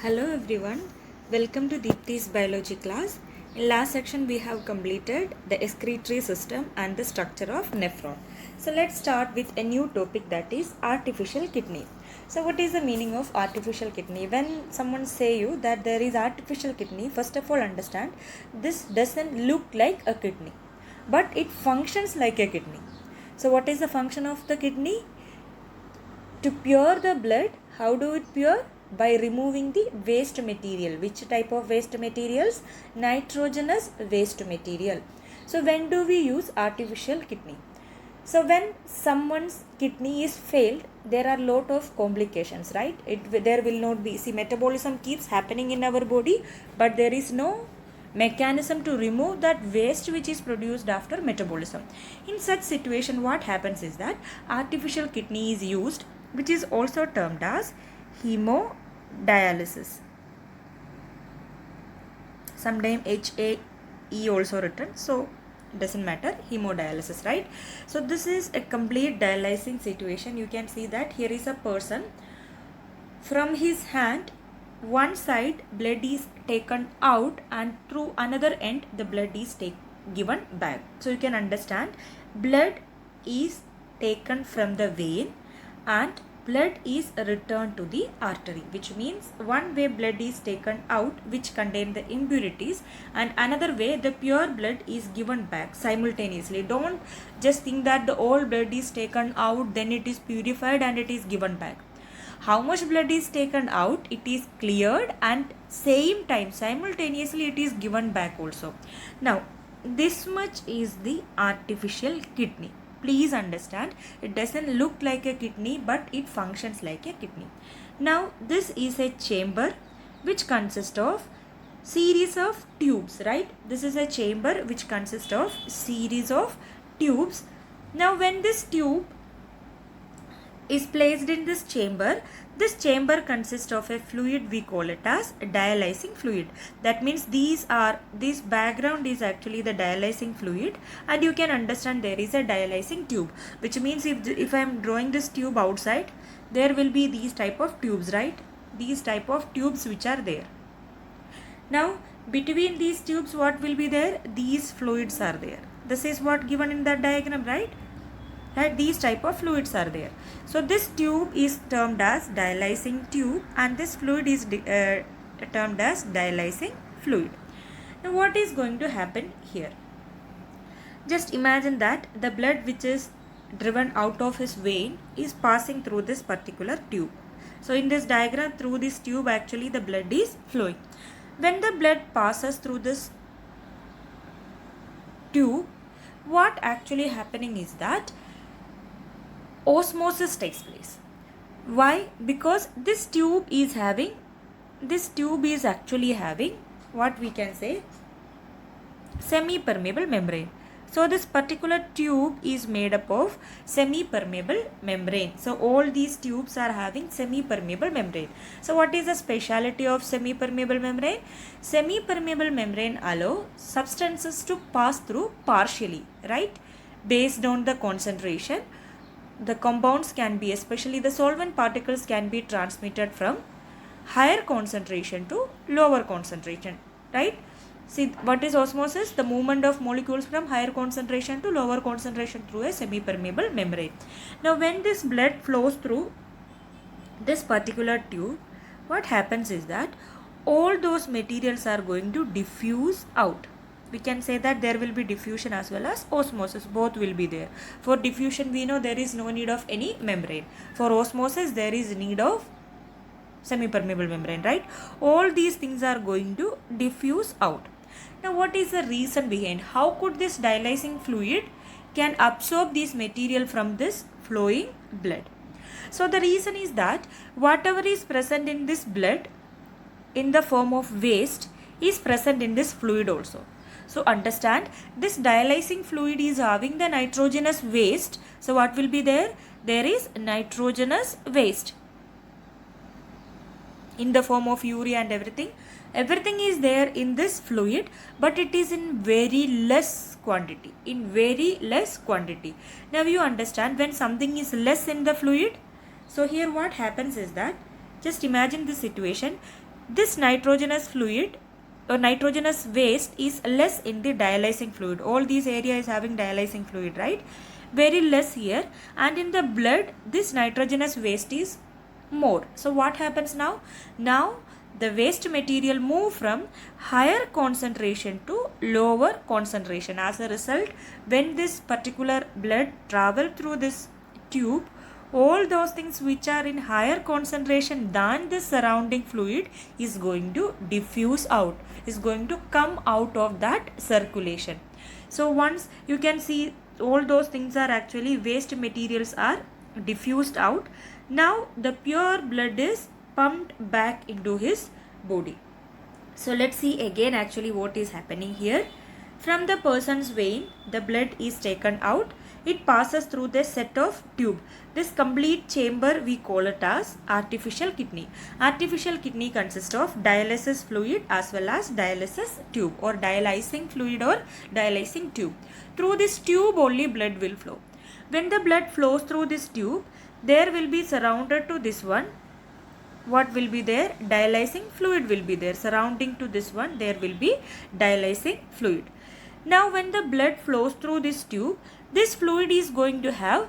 Hello everyone, welcome to Deepti's biology class. In last section we have completed the excretory system and the structure of nephron. So let's start with a new topic, that is artificial kidney. So what is the meaning of artificial kidney? When someone say you that there is artificial kidney, first of all understand this doesn't look like a kidney, but it functions like a kidney. So what is the function of the kidney? To pure the blood. How do it pure? By removing the waste material. Which type of waste materials? Nitrogenous waste material. So when do we use artificial kidney? So when someone's kidney is failed, there are lot of complications, right? There will not be, see, metabolism keeps happening in our body, but there is no mechanism to remove that waste which is produced after metabolism. In such situation, what happens is that artificial kidney is used, which is also termed as hemodialysis. Sometimes HAE also written, so doesn't matter, hemodialysis, right? So this is a complete dialyzing situation. You can see that here is a person, from his hand one side blood is taken out and through another end the blood is given back. So you can understand, blood is taken from the vein and blood is returned to the artery, which means one way blood is taken out which contain the impurities, and another way the pure blood is given back simultaneously. Don't just think that the all blood is taken out, then it is purified and it is given back. How much blood is taken out, it is cleared, and same time simultaneously it is given back also. Now this much is the artificial kidney. Please understand, it doesn't look like a kidney, but it functions like a kidney. Now this is a chamber which consists of series of tubes, right? This is a chamber which consists of series of tubes. Now when this tube is placed in this chamber consists of a fluid, we call it as dialyzing fluid. That means this background is actually the dialyzing fluid, and you can understand there is a dialyzing tube, which means if I am drawing this tube outside, there will be these type of tubes, right? These type of tubes which are there. Now between these tubes what will be there? These fluids are there. This is what given in that diagram, right? These type of fluids are there. So this tube is termed as dialyzing tube, and this fluid is termed as dialyzing fluid. Now what is going to happen here? Just imagine that the blood which is driven out of his vein is passing through this particular tube. So in this diagram, through this tube actually the blood is flowing. When the blood passes through this tube, what actually happening is that osmosis takes place. Why? Because this tube is actually having what we can say semi-permeable membrane. So this particular tube is made up of semi-permeable membrane. So all these tubes are having semi-permeable membrane. So what is the speciality of semi-permeable membrane? Semi-permeable membrane allow substances to pass through partially, right? Based on the concentration, the compounds can be, especially the solvent particles, can be transmitted from higher concentration to lower concentration, right? See, what is osmosis? The movement of molecules from higher concentration to lower concentration through a semi-permeable membrane. Now when this blood flows through this particular tube, what happens is that all those materials are going to diffuse out. We can say that there will be diffusion as well as osmosis, both will be there. For diffusion we know there is no need of any membrane. For osmosis there is need of semi-permeable membrane, right? All these things are going to diffuse out. Now what is the reason behind? How could this dialyzing fluid can absorb this material from this flowing blood? So the reason is that whatever is present in this blood in the form of waste is present in this fluid also. So understand, this dialyzing fluid is having the nitrogenous waste. So what will be there? There is nitrogenous waste in the form of urea and everything. Everything is there in this fluid, but it is in very less quantity. Now you understand, when something is less in the fluid, so here what happens is that, just imagine this situation. this nitrogenous fluid or nitrogenous waste is less in the dialysing fluid. All these area is having dialysing fluid, right? Very less here, and in the blood this nitrogenous waste is more. So what happens now? Now the waste material move from higher concentration to lower concentration. As a result, when this particular blood travel through this tube, all those things which are in higher concentration than the surrounding fluid is going to diffuse out, is going to come out of that circulation. So once you can see all those things are actually waste materials are diffused out. Now the pure blood is pumped back into his body. So let's see again actually what is happening here. From the person's vein, the blood is taken out. It passes through the set of tube. This complete chamber we call it as artificial kidney. Artificial kidney consists of dialysis fluid as well as dialysis tube or dialysing fluid or dialysing tube. Through this tube only blood will flow. When the blood flows through this tube, there will be surrounded to this one. What will be there? Dialysing fluid will be there. Surrounding to this one, there will be dialysing fluid. Now when the blood flows through this tube, this fluid is going to have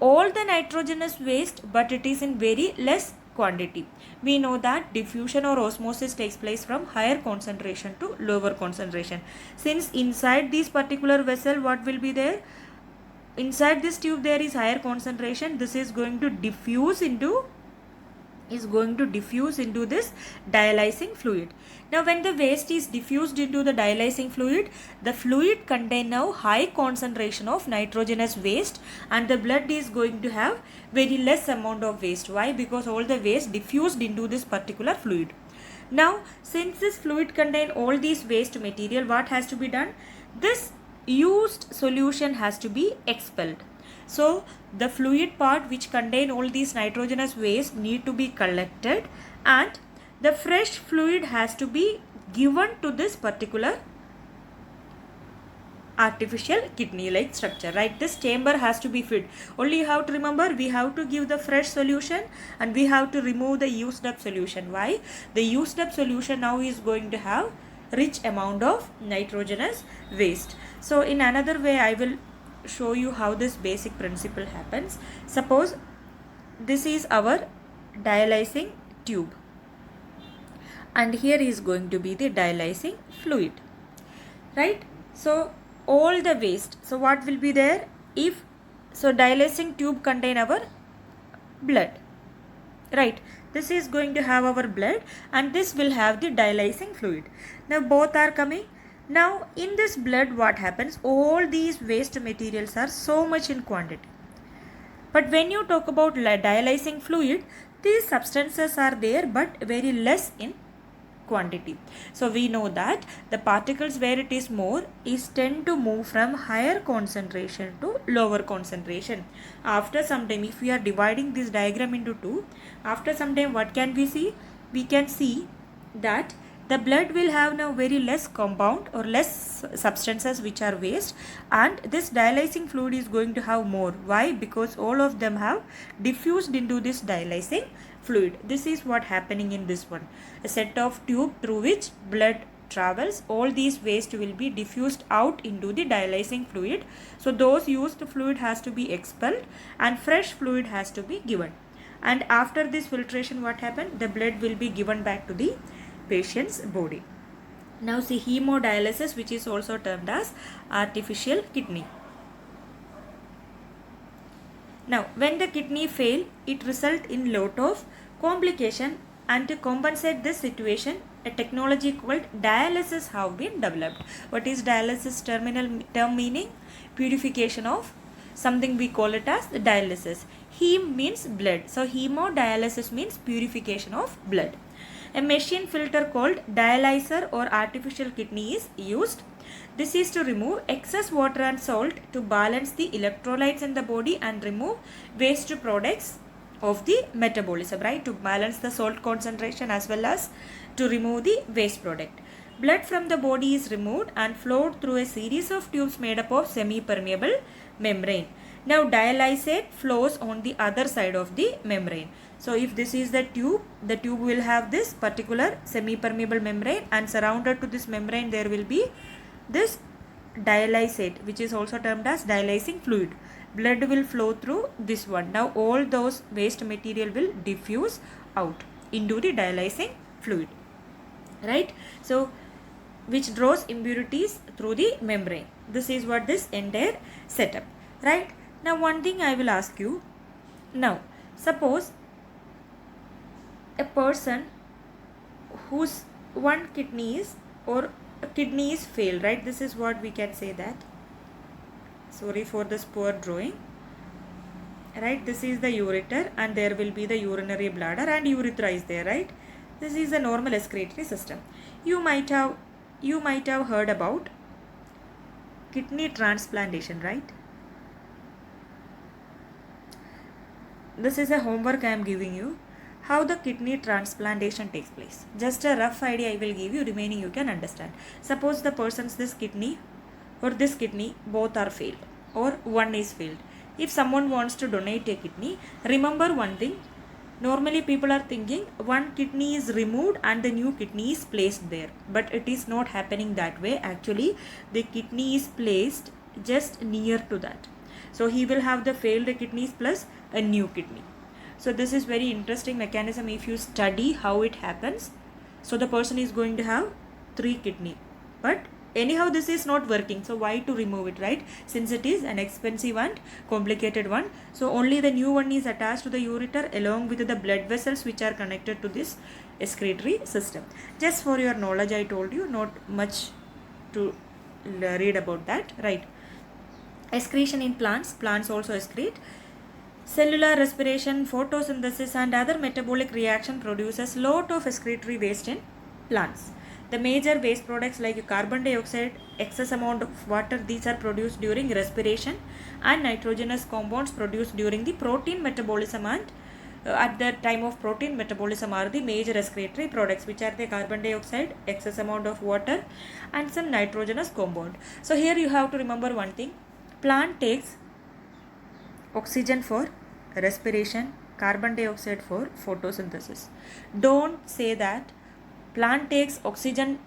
all the nitrogenous waste, but it is in very less quantity. We know that diffusion or osmosis takes place from higher concentration to lower concentration. Since inside this particular vessel, what will be there? Inside this tube there is higher concentration. This is going to diffuse into this dialysing fluid. Now when the waste is diffused into the dialysing fluid, the fluid contain now high concentration of nitrogenous waste, and the blood is going to have very less amount of waste. Why? Because all the waste diffused into this particular fluid. Now since this fluid contain all these waste material, what has to be done? This used solution has to be expelled. So the fluid part which contain all these nitrogenous waste need to be collected, and the fresh fluid has to be given to this particular artificial kidney like structure, right? This chamber has to be filled. Only you have to remember, we have to give the fresh solution and we have to remove the used up solution. Why? The used up solution now is going to have rich amount of nitrogenous waste. So in another way I will show you how this basic principle happens. Suppose this is our dialysing tube and here is going to be the dialysing fluid, right? So all the waste, so what will be there? If so, dialysing tube contain our blood, right? This is going to have our blood and this will have the dialysing fluid. Now both are coming. Now in this blood what happens? All these waste materials are so much in quantity. But when you talk about dialysing fluid, these substances are there but very less in quantity. So we know that the particles where it is more is tend to move from higher concentration to lower concentration. After some time, if we are dividing this diagram into two, after some time what can we see? We can see that the blood will have now very less compound or less substances which are waste, and this dialysing fluid is going to have more. Why? Because all of them have diffused into this dialysing fluid. This is what happening in this one. A set of tube through which blood travels, all these waste will be diffused out into the dialysing fluid. So those used fluid has to be expelled and fresh fluid has to be given. And after this filtration what happened? The blood will be given back to the patient's body. Now see hemodialysis, which is also termed as artificial kidney. Now when the kidney fail, it result in lot of complication, and to compensate this situation a technology called dialysis have been developed. What is dialysis term meaning? Purification of something, we call it as dialysis. Hem means blood, so hemodialysis means purification of blood. A machine filter called dialyzer or artificial kidney is used. This is to remove excess water and salt to balance the electrolytes in the body and remove waste products of the metabolism, right? To balance the salt concentration as well as to remove the waste product. Blood from the body is removed and flowed through a series of tubes made up of semi-permeable membrane. Now dialysate flows on the other side of the membrane. So if this is the tube will have this particular semi-permeable membrane, and surrounded to this membrane there will be this dialysate, which is also termed as dialysing fluid. Blood will flow through this one. Now all those waste material will diffuse out into the dialysing fluid, right? So which draws impurities through the membrane. This is what this entire setup, right? Now one thing I will ask you. Now suppose a person whose one kidney is, or a kidney is failed, right? This is what we can say that. Sorry for this poor drawing, right? This is the ureter, and there will be the urinary bladder, and urethra is there, right? This is a normal excretory system. You might have heard about kidney transplantation, right? This is a homework I am giving you, how the kidney transplantation takes place. Just a rough idea I will give you, remaining you can understand. Suppose the person's this kidney or this kidney both are failed, or one is failed. If someone wants to donate a kidney, remember one thing. Normally people are thinking one kidney is removed and the new kidney is placed there, but it is not happening that way. Actually the kidney is placed just near to that. So he will have the failed kidneys plus a new kidney. So this is very interesting mechanism if you study how it happens. So the person is going to have 3 kidney, but anyhow this is not working, so why to remove it, right? Since it is an expensive and complicated one, so only the new one is attached to the ureter along with the blood vessels which are connected to this excretory system. Just for your knowledge, I told you, not much to read about that, right? Excretion in plants also excrete. Cellular respiration, photosynthesis and other metabolic reaction produces lot of excretory waste in plants. The major waste products like carbon dioxide, excess amount of water, these are produced during respiration, and nitrogenous compounds produced during the protein metabolism, and at the time of protein metabolism are the major excretory products, which are the carbon dioxide, excess amount of water and some nitrogenous compound. So here you have to remember one thing. Plant takes oxygen for respiration, carbon dioxide for photosynthesis. Don't say that plant takes oxygen,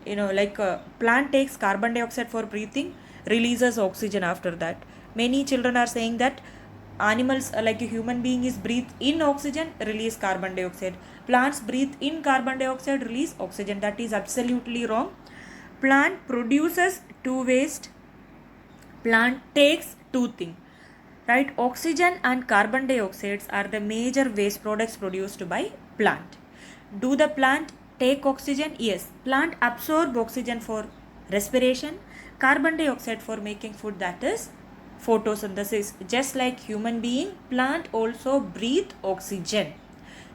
plant takes carbon dioxide for breathing, releases oxygen after that. Many children are saying that animals like a human being is breathe in oxygen, release carbon dioxide. Plants breathe in carbon dioxide, release oxygen. That is absolutely wrong. Plant produces 2 waste, plant takes 2 things, right? Oxygen and carbon dioxides are the major waste products produced by plant. Do the plant take oxygen? Yes. Plant absorb oxygen for respiration, carbon dioxide for making food, that is photosynthesis. Just like human being, plant also breathe oxygen.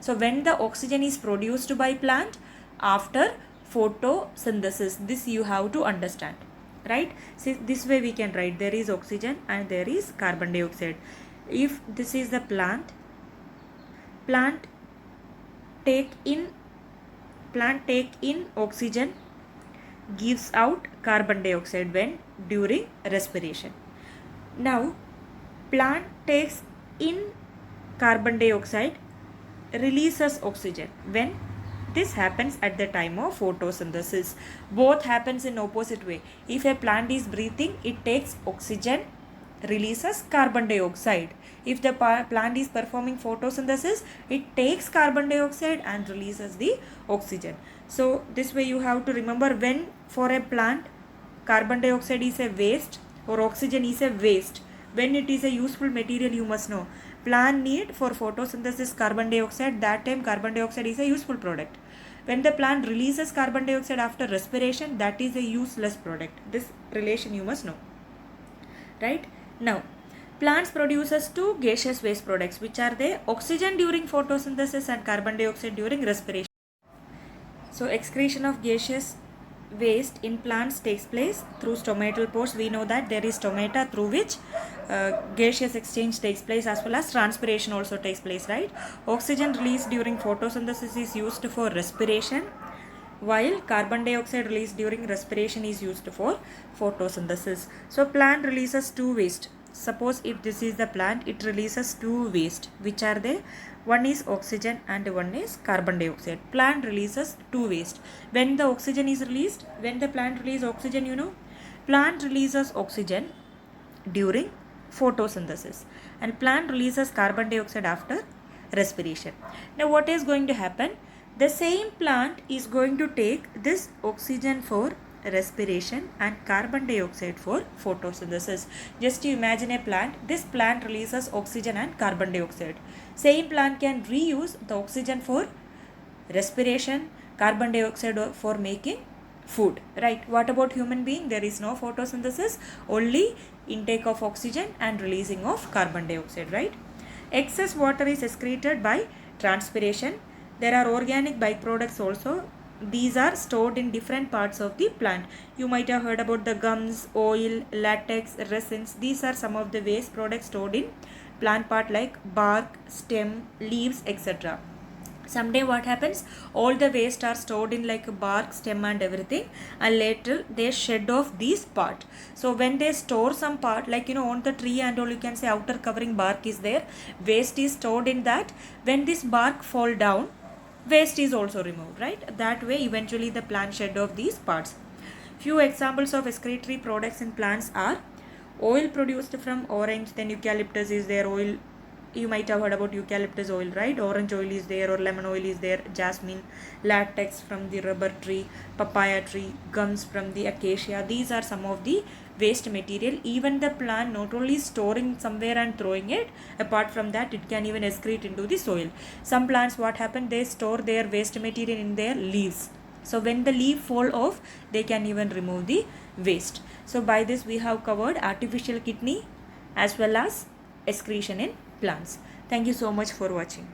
So when the oxygen is produced by plant after photosynthesis, this you have to understand, right? See, this way we can write there is oxygen and there is carbon dioxide. If this is the plant take in oxygen, gives out carbon dioxide when during respiration. Now plant takes in carbon dioxide, releases oxygen when this happens at the time of photosynthesis. Both happens in opposite way. If a plant is breathing, it takes oxygen, releases carbon dioxide. If the plant is performing photosynthesis, it takes carbon dioxide and releases the oxygen. So this way you have to remember, when for a plant carbon dioxide is a waste or oxygen is a waste, when it is a useful material, you must know plant need for photosynthesis carbon dioxide, that time carbon dioxide is a useful product. When the plant releases carbon dioxide after respiration, that is a useless product. This relation you must know, right? Now plants produces 2 gaseous waste products, which are the oxygen during photosynthesis and carbon dioxide during respiration. So excretion of gaseous waste in plants takes place through stomatal pores. We know that there is stomata through which gaseous exchange takes place, as well as transpiration also takes place, right? Oxygen released during photosynthesis is used for respiration, while carbon dioxide released during respiration is used for photosynthesis. So plant releases 2 waste, suppose if this is the plant, it releases two waste. Which are they? One is oxygen and one is carbon dioxide. Plant releases two waste. When the oxygen is released, when the plant releases oxygen, you know, plant releases oxygen during photosynthesis and plant releases carbon dioxide after respiration. Now what is going to happen? The same plant is going to take this oxygen for respiration and carbon dioxide for photosynthesis. Just to imagine a plant, this plant releases oxygen and carbon dioxide. Same plant can reuse the oxygen for respiration, carbon dioxide for making food, right? What about human being? There is no photosynthesis, only intake of oxygen and releasing of carbon dioxide, right? Excess water is excreted by transpiration. There are organic byproducts also. These are stored in different parts of the plant. You might have heard about the gums, oil, latex, resins. These are some of the waste products stored in plant part like bark, stem, leaves, etc. Someday what happens, all the waste are stored in like bark, stem and everything, and later they shed off these part. So when they store some part, like you know, on the tree and all, you can say outer covering bark is there, waste is stored in that. When this bark fall down, waste is also removed, right? That way eventually the plant shed off these parts. Few examples of excretory products in plants are oil produced from orange, then eucalyptus is there, oil. You might have heard about eucalyptus oil, right? Orange oil is there or lemon oil is there, jasmine, latex from the rubber tree, papaya tree, gums from the acacia. These are some of the waste material. Even the plant not only storing somewhere and throwing it, apart from that it can even excrete into the soil. Some plants, what happen, they store their waste material in their leaves. So when the leaf fall off, they can even remove the waste. So by this we have covered artificial kidney as well as excretion in plants. Thank you so much for watching.